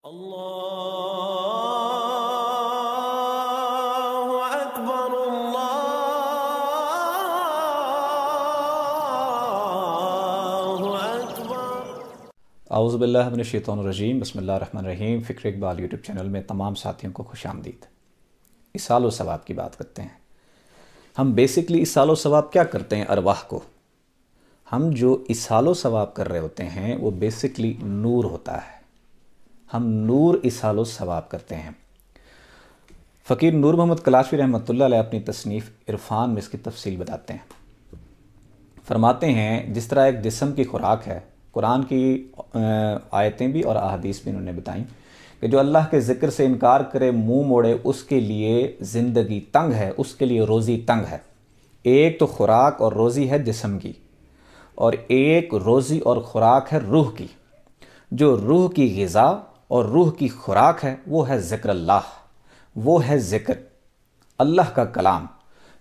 اللہ اکبر اللہ اکبر۔ اعوذ باللہ من الشیطان الرجیم، بسم اللہ الرحمن الرحیم۔ فکر اقبال یوٹیوب چینل میں تمام ساتھیوں کو خوش آمدید۔ اصال و ثواب کی بات کرتے ہیں ہم۔ بیسکلی اصال و ثواب کیا کرتے ہیں؟ ارواح کو ہم جو اصال و ثواب کر رہے ہوتے ہیں وہ بیسکلی نور ہوتا ہے۔ ہم نور اصال و ثواب کرتے ہیں۔ فقیر نور محمد کلاشوی رحمۃ اللہ علیہ اپنی تصنیف عرفان میں اس کی تفصیل بتاتے ہیں۔ فرماتے ہیں جس طرح ایک جسم کی خوراک ہے، قرآن کی آیتیں بھی اور احادیث بھی انہوں نے بتائیں کہ جو اللہ کے ذکر سے انکار کرے، منہ موڑے، اس کے لیے زندگی تنگ ہے، اس کے لیے روزی تنگ ہے۔ ایک تو خوراک اور روزی ہے جسم کی، اور ایک روزی اور خوراک ہے روح کی۔ جو روح کی غذا اور روح کی خوراک ہے وہ ہے ذکر اللہ، وہ ہے ذکر اللہ کا کلام۔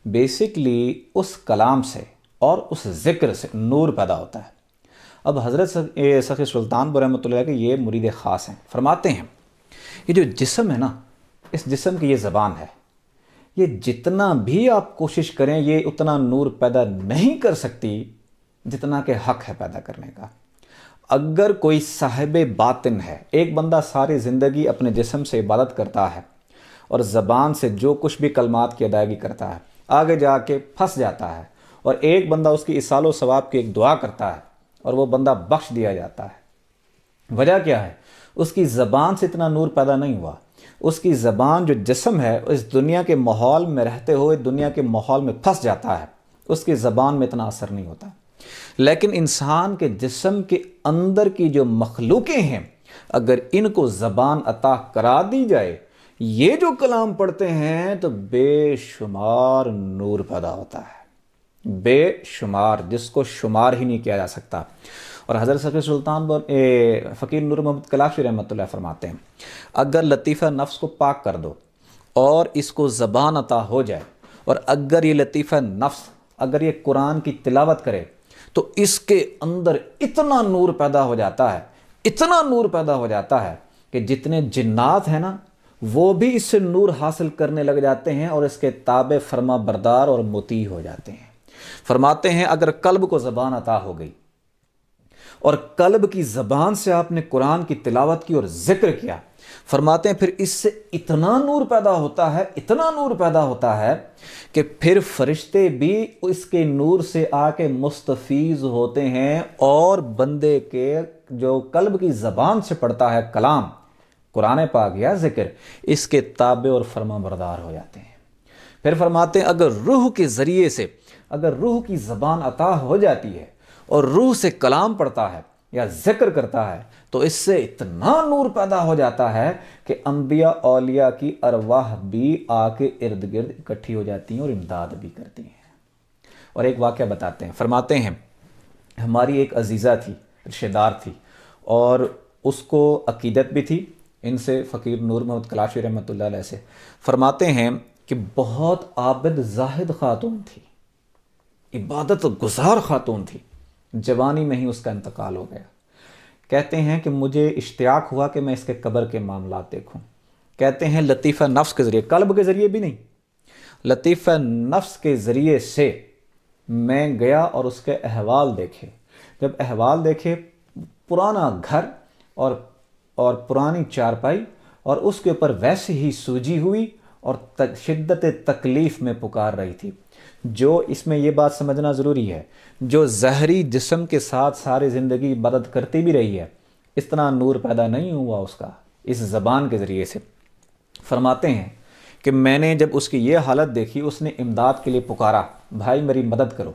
بیسکلی اس کلام سے اور اس ذکر سے نور پیدا ہوتا ہے۔ اب حضرت سخی سلطان رحمۃ اللہ کے یہ مرید خاص ہیں، فرماتے ہیں یہ جو جسم ہے نا، اس جسم کی یہ زبان ہے، یہ جتنا بھی آپ کوشش کریں یہ اتنا نور پیدا نہیں کر سکتی جتنا کہ حق ہے پیدا کرنے کا۔ اگر کوئی صاحب باطن ہے، ایک بندہ ساری زندگی اپنے جسم سے عبادت کرتا ہے اور زبان سے جو کچھ بھی کلمات کی ادائیگی کرتا ہے، آگے جا کے پھنس جاتا ہے، اور ایک بندہ اس کی اصال و ثواب کی ایک دعا کرتا ہے اور وہ بندہ بخش دیا جاتا ہے۔ وجہ کیا ہے؟ اس کی زبان سے اتنا نور پیدا نہیں ہوا۔ اس کی زبان جو جسم ہے اس دنیا کے ماحول میں رہتے ہوئے دنیا کے ماحول میں پھنس جاتا ہے، اس کی زبان میں اتنا اثر نہیں ہوتا۔ لیکن انسان کے جسم کے اندر کی جو مخلوقیں ہیں، اگر ان کو زبان عطا کرا دی جائے، یہ جو کلام پڑھتے ہیں تو بے شمار نور پیدا ہوتا ہے، بے شمار، جس کو شمار ہی نہیں کیا جا سکتا۔ اور حضرت سخی سلطان فقیر نور محمد کلاشوی رحمۃ اللہ فرماتے ہیں اگر لطیفہ نفس کو پاک کر دو اور اس کو زبان عطا ہو جائے، اور اگر یہ لطیفہ نفس اگر یہ قرآن کی تلاوت کرے تو اس کے اندر اتنا نور پیدا ہو جاتا ہے، اتنا نور پیدا ہو جاتا ہے کہ جتنے جنات ہیں نا وہ بھی اس سے نور حاصل کرنے لگ جاتے ہیں اور اس کے تابع فرما بردار اور مطیع ہو جاتے ہیں۔ فرماتے ہیں اگر قلب کو زبان عطا ہو گئی اور قلب کی زبان سے آپ نے قرآن کی تلاوت کی اور ذکر کیا، فرماتے ہیں پھر اس سے اتنا نور پیدا ہوتا ہے، اتنا نور پیدا ہوتا ہے کہ پھر فرشتے بھی اس کے نور سے آ کے مستفیض ہوتے ہیں، اور بندے کے جو قلب کی زبان سے پڑھتا ہے کلام، قرآن پاک یا ذکر، اس کے تابع اور فرما بردار ہو جاتے ہیں۔ پھر فرماتے ہیں اگر روح کے ذریعے سے، اگر روح کی زبان عطا ہو جاتی ہے اور روح سے کلام پڑھتا ہے یا ذکر کرتا ہے تو اس سے اتنا نور پیدا ہو جاتا ہے کہ انبیاء اولیاء کی ارواح بھی آ کے ارد گرد اکٹھی ہو جاتی ہیں اور امداد بھی کرتی ہیں۔ اور ایک واقعہ بتاتے ہیں، فرماتے ہیں ہماری ایک عزیزہ تھی، رشتہ دار تھی، اور اس کو عقیدت بھی تھی ان سے، فقیر نور محمد کلاشوی رحمۃ اللہ علیہ سے۔ فرماتے ہیں کہ بہت عابد زاہد خاتون تھی، عبادت گزار خاتون تھی، جوانی میں ہی اس کا انتقال ہو گیا۔ کہتے ہیں کہ مجھے اشتیاق ہوا کہ میں اس کے قبر کے معاملات دیکھوں۔ کہتے ہیں لطیفہ نفس کے ذریعے، قلب کے ذریعے بھی نہیں، لطیفہ نفس کے ذریعے سے میں گیا اور اس کے احوال دیکھے۔ جب احوال دیکھے، پرانا گھر اور پرانی چارپائی، اور اس کے اوپر ویسے ہی سوجی ہوئی اور شدت تکلیف میں پکار رہی تھی۔ جو اس میں یہ بات سمجھنا ضروری ہے، جو زہری جسم کے ساتھ ساری زندگی عبادت کرتی بھی رہی ہے، اتنا نور پیدا نہیں ہوا اس کا اس زبان کے ذریعے سے۔ فرماتے ہیں کہ میں نے جب اس کی یہ حالت دیکھی، اس نے امداد کے لیے پکارا، بھائی میری مدد کرو۔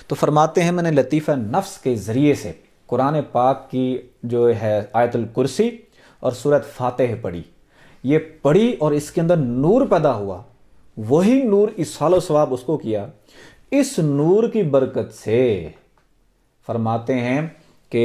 تو فرماتے ہیں میں نے لطیفہ نفس کے ذریعے سے قرآن پاک کی جو ہے آیت الکرسی اور سورۃ فاتح پڑھی، یہ پڑھی اور اس کے اندر نور پیدا ہوا۔ وہی نور اصال و ثواب اس کو کیا۔ اس نور کی برکت سے فرماتے ہیں کہ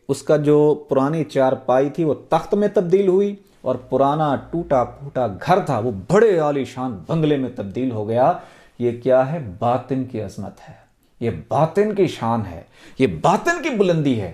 اس کا جو پرانی چارپائی تھی وہ تخت میں تبدیل ہوئی، اور پرانا ٹوٹا پھوٹا گھر تھا وہ بڑے عالی شان بنگلے میں تبدیل ہو گیا۔ یہ کیا ہے؟ باطن کی عظمت ہے، یہ باطن کی شان ہے، یہ باطن کی بلندی ہے،